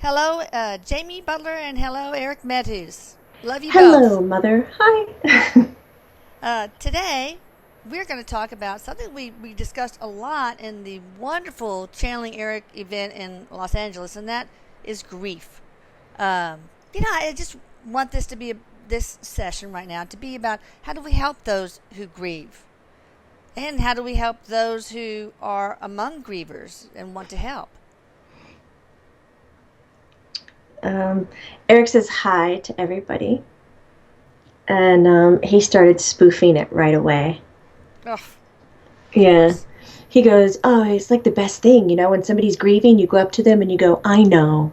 Hello, Jamie Butler, and hello, Erik Matthews. Love you both. Hello, Mother. Hi. Today, we're going to talk about something we discussed a lot in the wonderful Channeling Erik event in Los Angeles, and that is grief. I just want this session right now to be about how do we help those who grieve, and how do we help those who are among grievers and want to help. um, Eric says hi to everybody, and he started spoofing it right away. Oh, of Yeah. course. He goes, "Oh, it's like the best thing, when somebody's grieving, you go up to them and you go, I know,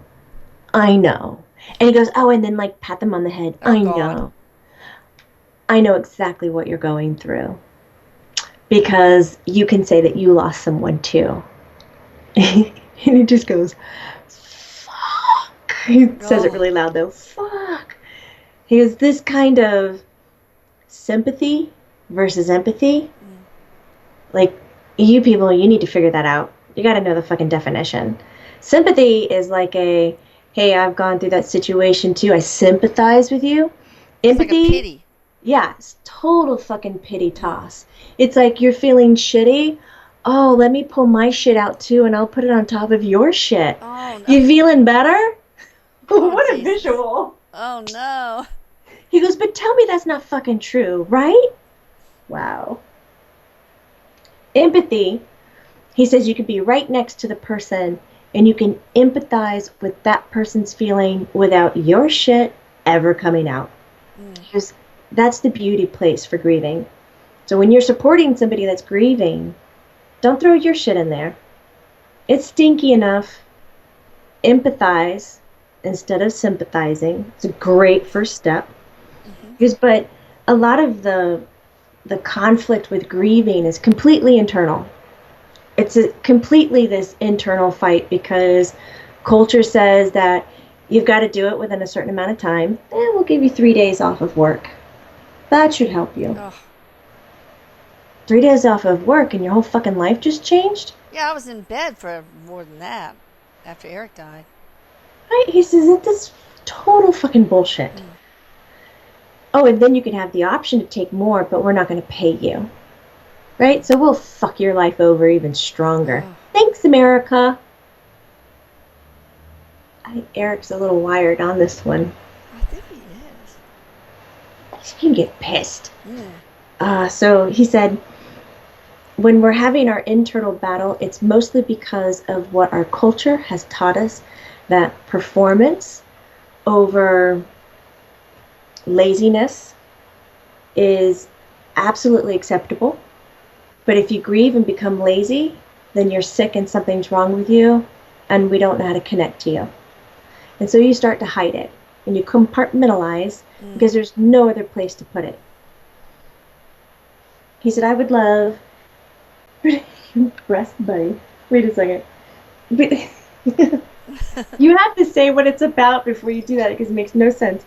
I know." And he goes, "Oh, and then like pat them on the head. Oh God. I know exactly what you're going through because you can say that you lost someone too." And he just goes, "Fuck." He says it Oh. really loud though. Fuck. He goes, this kind of sympathy versus empathy, Mm. like, you people, you need to figure that out. You got to know the fucking definition. Sympathy is like hey, I've gone through that situation too. I sympathize with you. It's like a Empathy, pity. yeah, it's total fucking pity Mm. toss. It's like you're feeling shitty. Oh, let me pull my shit out too and I'll put it on top of your shit. Oh no. You feeling better? Oh What a Jesus. visual. Oh no. He goes, but tell me that's not fucking true, right? Wow. Empathy, he says you can be right next to the person and you can empathize with that person's feeling without your shit ever coming out. Mm. Because that's the beauty place for grieving. So when you're supporting somebody that's grieving, don't throw your shit in there. It's stinky enough. Empathize instead of sympathizing. It's a great first step. Hmm. But a lot of the conflict with grieving is completely internal. It's completely this internal fight because culture says that you've got to do it within a certain amount of time, and we'll give you 3 days off of work. That should help you. Oh 3 days off of work and your whole fucking life just changed? yeah, I was in bed for more than that after Erik died. Right? He says that this total fucking bullshit. Mm. Oh, and then you can have the option to take more, but we're not going to pay you. Right? So we'll fuck your life over even stronger. Oh, Thanks, America. I think Eric's a little wired on this one. I think he is. He can get pissed. Mm. So he said, when we're having our internal battle, it's mostly because of what our culture has taught us that performance over laziness is absolutely acceptable. But if you grieve and become lazy, then you're sick and something's wrong with you, and we don't know how to connect to you. And so you start to hide it, and you compartmentalize Mm. because there's no other place to put it. He said, I would love breast buddy. Wait a second. You have to say what it's about before you do that because it makes no sense.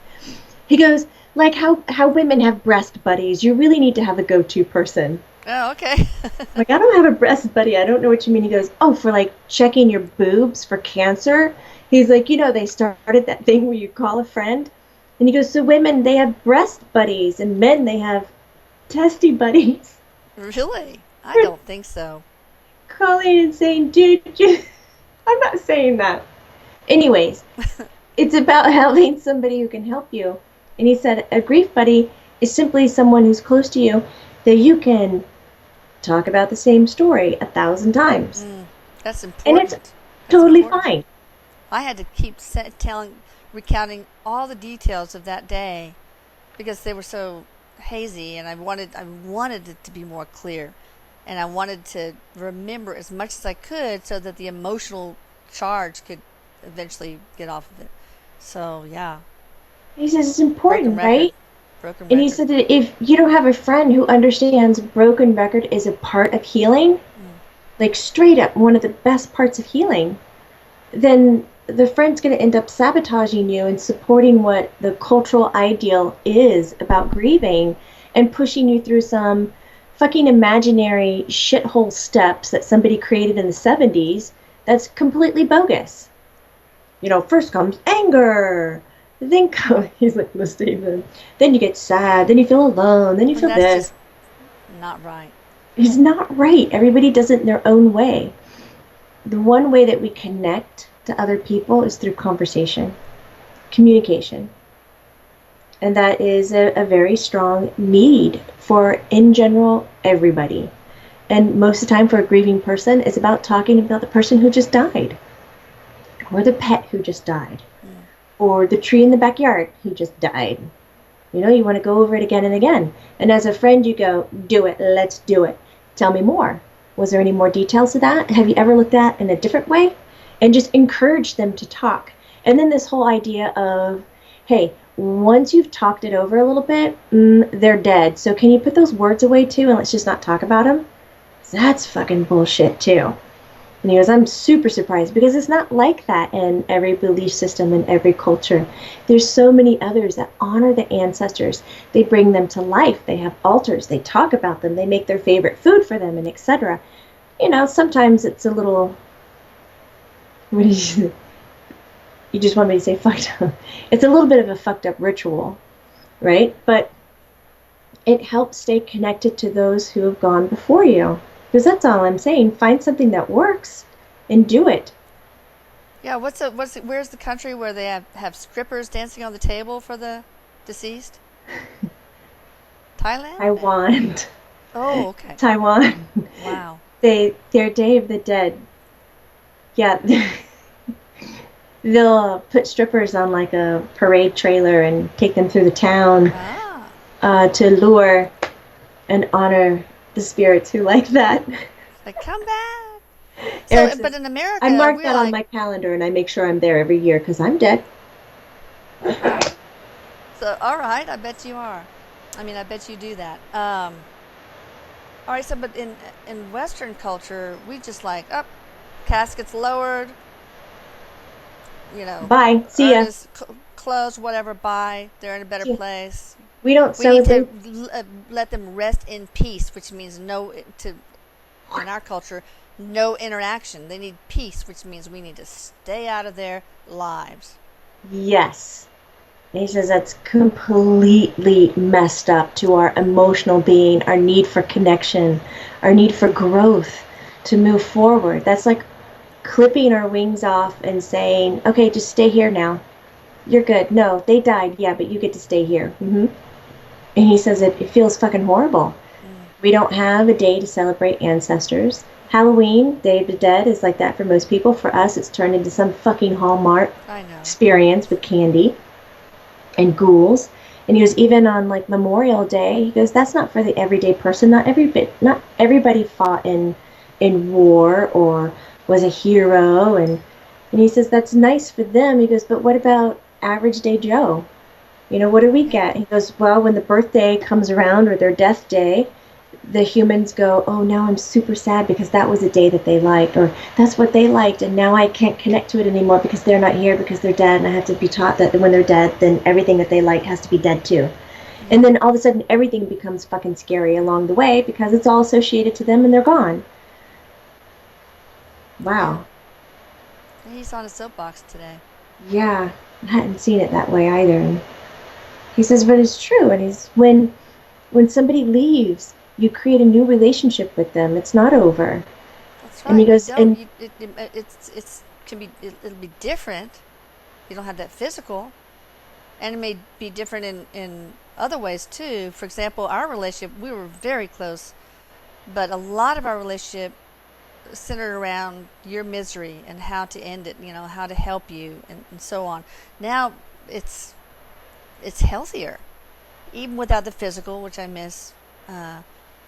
He goes, like how women have breast buddies. You really need to have a go-to person. Oh, okay. Like, I don't have a breast buddy. I don't know what you mean. He goes, oh, for like checking your boobs for cancer. He's like, they started that thing where you call a friend. And he goes, so women, they have breast buddies, and men, they have testy buddies. Really? I You're don't think so. calling and saying, dude, I'm not saying that. Anyways, it's about having somebody who can help you. And he said, a grief buddy is simply someone who's close to you that you can talk about the same story 1,000 times. Mm. That's And it's important. That's totally important. fine. I had to keep recounting all the details of that day because they were so hazy, and I wanted it to be more clear, and I wanted to remember as much as I could so that the emotional charge could eventually get off of it. So yeah, He says it's broken important, record, right? broken And he record. said that if you don't have a friend who understands broken record is a part of healing, Mm. like straight up one of the best parts of healing, then the friend's going to end up sabotaging you and supporting what the cultural ideal is about grieving and pushing you through some fucking imaginary shithole steps that somebody created in the 70s that's completely bogus. First comes anger. Then comes, he's like listening to them. Then you get sad. Then you feel alone. Then you And feel that's this. just not right. It's not right. Everybody does it in their own way. The one way that we connect to other people is through conversation, communication. And that is a very strong need for, in general, everybody. And most of the time for a grieving person, it's about talking about the person who just died, or the pet who just died, or the tree in the backyard who just died. You want to go over it again and again. And as a friend, you go, do it, let's do it. Tell me more. Was there any more details to that? Have you ever looked at it in a different way? And just encourage them to talk. And then this whole idea of, hey, once you've talked it over a little bit, they're dead. So can you put those words away too and let's just not talk about them? That's fucking bullshit too. And he goes, I'm super surprised because it's not like that in every belief system in every culture. There's so many others that honor the ancestors. They bring them to life. They have altars. They talk about them. They make their favorite food for them, and etc. Sometimes it's a little... What did you just want me to say fucked up? It's a little bit of a fucked up ritual, right? But it helps stay connected to those who have gone before you. Because that's all I'm saying. Find something that works and do it. Yeah, where's the country where they have strippers dancing on the table for the deceased? Thailand? Taiwan. Oh, okay. Taiwan. Wow. Their Day of the Dead. Yeah. They'll put strippers on like a parade trailer and take them through the town to lure and honor the spirits who like that. Like, come back. So, but in America, I mark that on my calendar and I make sure I'm there every year because I'm dead. So, all right, I bet you are. I mean, I bet you do that. All right, so but in Western culture, we just like, caskets lowered, Bye. See ya. Closed, whatever. Bye. They're in a better place. We don't celebrate. We need to let them rest in peace, which means in our culture, no interaction. They need peace, which means we need to stay out of their lives. Yes. And he says that's completely messed up to our emotional being, our need for connection, our need for growth, to move forward. That's like clipping our wings off and saying, okay, just stay here now. You're good. No, they died. Yeah, but you get to stay here. And he says it feels fucking horrible. We don't have a day to celebrate ancestors. Halloween, Day of the Dead, is like that for most people. For us, it's turned into some fucking Hallmark experience with candy and ghouls. And he goes, even on like Memorial Day, he goes, that's not for the everyday person. Not everybody fought in war or was a hero. And he says that's nice for them. He goes, but what about average day Joe? What do we get? He goes, well, when the birthday comes around or their death day, the humans go, oh, now I'm super sad because that was a day that they liked, or that's what they liked, and now I can't connect to it anymore because they're not here, because they're dead, and I have to be taught that when they're dead, then everything that they like has to be dead too. And then all of a sudden everything becomes fucking scary along the way because it's all associated to them and they're gone. Wow. He's on a soapbox today. Yeah, I hadn't seen it that way either. And he says, but it's true. And when somebody leaves, you create a new relationship with them. It's not over. That's right. And he goes, it'll be different. You don't have that physical, and it may be different in other ways too. For example, our relationship, we were very close, but a lot of our relationship centered around your misery and how to end it, how to help you, and so on. Now it's healthier, even without the physical, which I miss.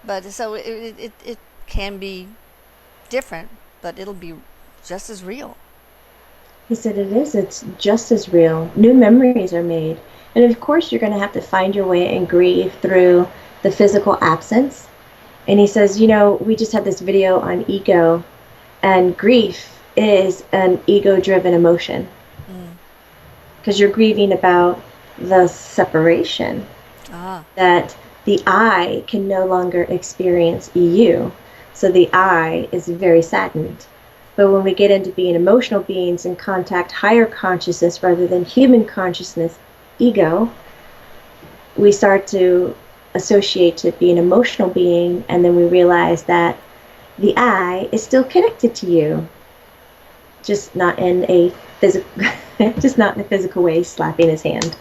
But so it can be different, but it'll be just as real. He said it is. It's just as real. New memories are made. And of course you're going to have to find your way and grieve through the physical absence. And he says, we just had this video on ego, and grief is an ego-driven emotion. Because you're grieving about the separation. That the I can no longer experience you. So the I is very saddened. But when we get into being emotional beings and contact higher consciousness rather than human consciousness, ego, we start to associate to be an emotional being, and then we realize that the I is still connected to you, just not in a physical, just not in a physical way, slapping his hand.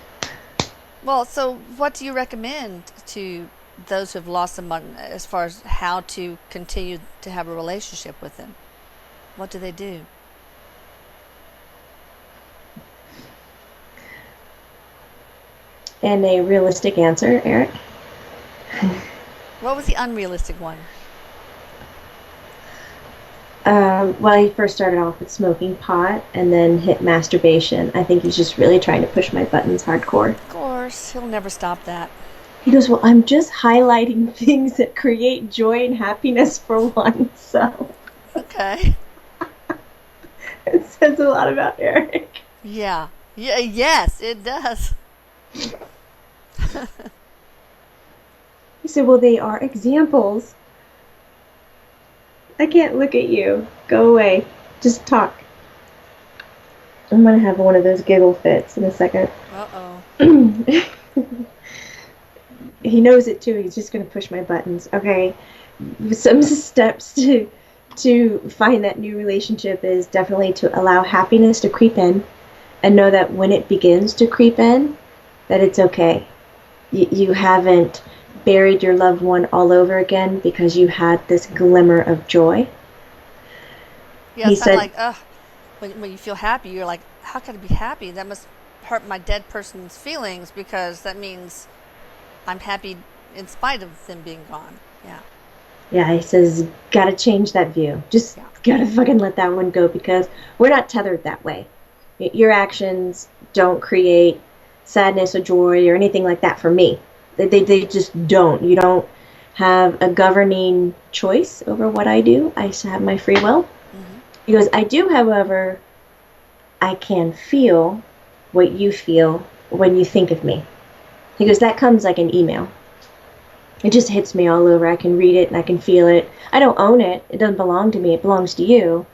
Well, so what do you recommend to those who have lost someone as far as how to continue to have a relationship with them? What do they do? And a realistic answer, Eric? What was the unrealistic one? Well, he first started off with smoking pot and then hit masturbation. I think he's just really trying to push my buttons hardcore. Of course, he'll never stop that. He goes, well, I'm just highlighting things that create joy and happiness for one, so. Okay. It says a lot about Erik. Yeah. Yes, it does. He said, well, they are examples. I can't look at you. Go away. Just talk. I'm going to have one of those giggle fits in a second. Uh-oh. He knows it too. He's just going to push my buttons. Okay. Some steps to find that new relationship is definitely to allow happiness to creep in and know that when it begins to creep in, that it's okay. You haven't buried your loved one all over again because you had this glimmer of joy. Yeah, it's kind of like, when you feel happy, you're like, how can I be happy? That must hurt my dead person's feelings because that means I'm happy in spite of them being gone. Yeah. Yeah, he says, gotta change that view. Just gotta fucking let that one go because we're not tethered that way. Your actions don't create sadness or joy or anything like that for me. They just don't. You don't have a governing choice over what I do. I have my free will. Mm-hmm. He goes, I do, however, I can feel what you feel when you think of me. He goes, that comes like an email. It just hits me all over. I can read it and I can feel it. I don't own it. It doesn't belong to me. It belongs to you.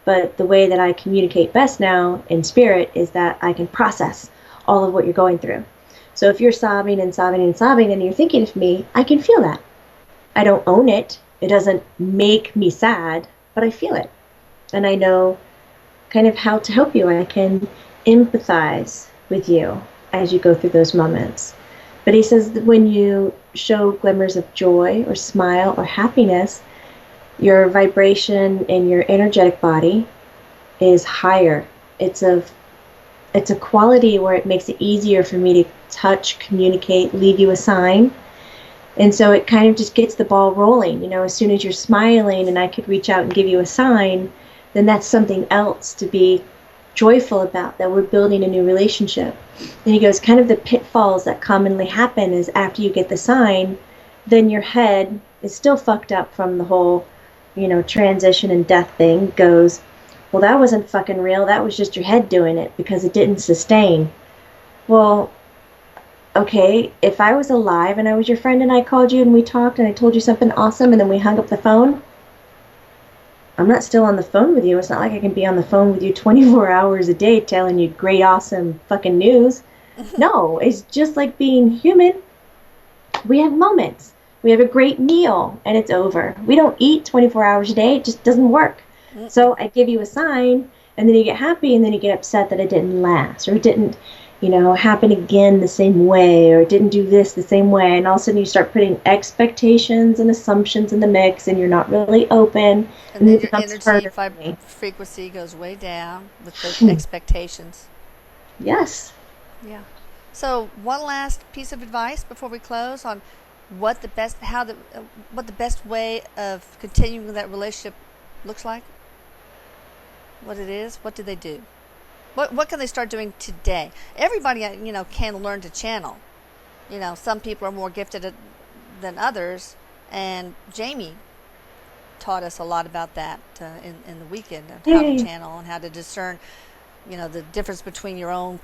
But the way that I communicate best now in spirit is that I can process all of what you're going through. So if you're sobbing and sobbing and sobbing and you're thinking of me, I can feel that. I don't own it. It doesn't make me sad, but I feel it. And I know kind of how to help you. I can empathize with you as you go through those moments. But he says that when you show glimmers of joy or smile or happiness, your vibration in your energetic body is higher. It's a quality where it makes it easier for me to touch, communicate, leave you a sign. And so it kind of just gets the ball rolling. You know, as soon as you're smiling and I could reach out and give you a sign, then that's something else to be joyful about, that we're building a new relationship. And he goes, kind of the pitfalls that commonly happen is after you get the sign, then your head is still fucked up from the whole, transition and death thing, goes, well, that wasn't fucking real. That was just your head doing it because it didn't sustain. Well, okay, if I was alive and I was your friend and I called you and we talked and I told you something awesome and then we hung up the phone, I'm not still on the phone with you. It's not like I can be on the phone with you 24 hours a day telling you great, awesome fucking news. No, it's just like being human. We have moments. We have a great meal and it's over. We don't eat 24 hours a day. It just doesn't work. So I give you a sign and then you get happy and then you get upset that it didn't last or it didn't, happen again the same way or it didn't do this the same way. And all of a sudden you start putting expectations and assumptions in the mix and you're not really open. And then your energy frequency goes way down with the expectations. Yes. Yeah. So one last piece of advice before we close on what the best way of continuing that relationship looks like. What it is. What do they do? What can they start doing today? Everybody, can learn to channel. Some people are more gifted than others, and Jamie taught us a lot about that in the weekend, of how to channel and how to discern, the difference between your own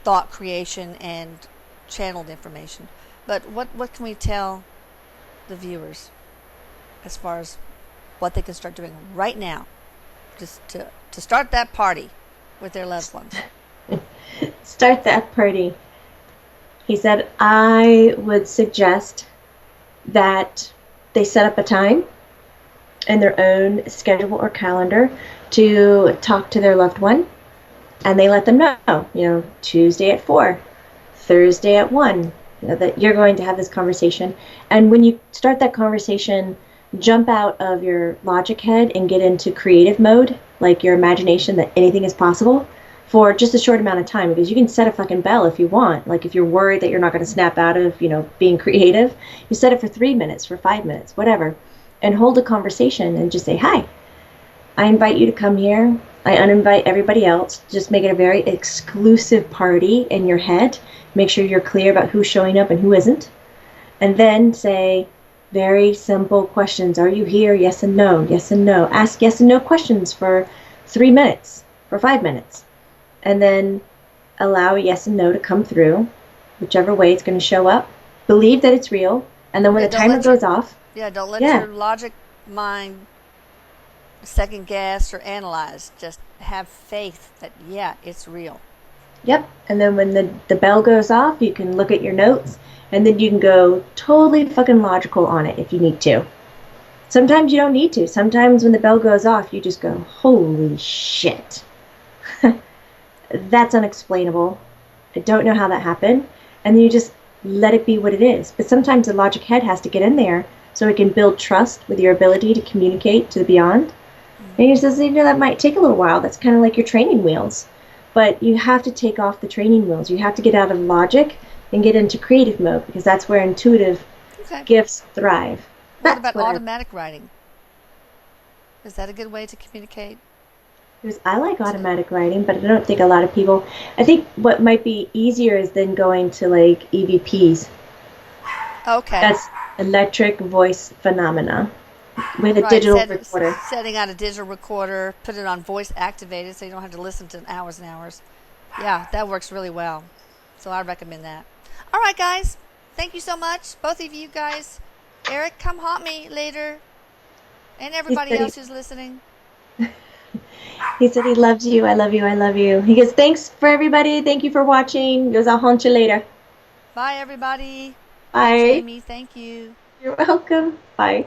thought creation and channeled information. But what can we tell the viewers as far as what they can start doing right now? just to start that party with their loved ones? Start that party. He said, I would suggest that they set up a time in their own schedule or calendar to talk to their loved one, and they let them know, Tuesday at 4, Thursday at 1, that you're going to have this conversation. And when you start that conversation, jump out of your logic head and get into creative mode, like your imagination that anything is possible, for just a short amount of time, because you can set a fucking bell if you want. Like if you're worried that you're not going to snap out of, being creative, you set it for 3 minutes, for 5 minutes, whatever, and hold a conversation and just say, hi, I invite you to come here. I uninvite everybody else. Just make it a very exclusive party in your head. Make sure you're clear about who's showing up and who isn't. And then say very simple questions. Are you here? Yes and no. Yes and no. Ask yes and no questions for 3 minutes, for 5 minutes. And then allow yes and no to come through, whichever way it's going to show up. Believe that it's real. And then when the timer goes off. Yeah, don't let your logic mind second guess or analyze. Just have faith that, it's real. Yep. And then when the bell goes off, you can look at your notes, and then you can go totally fucking logical on it if you need to. Sometimes you don't need to. Sometimes when the bell goes off, you just go, holy shit. That's unexplainable. I don't know how that happened. And then you just let it be what it is. But sometimes the logic head has to get in there so it can build trust with your ability to communicate to the beyond. And he says, that might take a little while. That's kind of like your training wheels. But you have to take off the training wheels. You have to get out of logic and get into creative mode, because that's where intuitive gifts thrive. What about automatic writing? Is that a good way to communicate? Because I like automatic writing, but I don't think a lot of people. I think what might be easier is then going to like EVPs. Okay. That's electric voice phenomena with a digital recorder. Setting out a digital recorder, put it on voice activated so you don't have to listen to hours and hours. Yeah, that works really well. So I recommend that. All right, guys. Thank you so much. Both of you guys. Erik, come haunt me later. And everybody else who's listening. He said he loves you. I love you. I love you. He goes, thanks for everybody. Thank you for watching. He goes, I'll haunt you later. Bye, everybody. Bye. Jamie, thank you. You're welcome. Bye.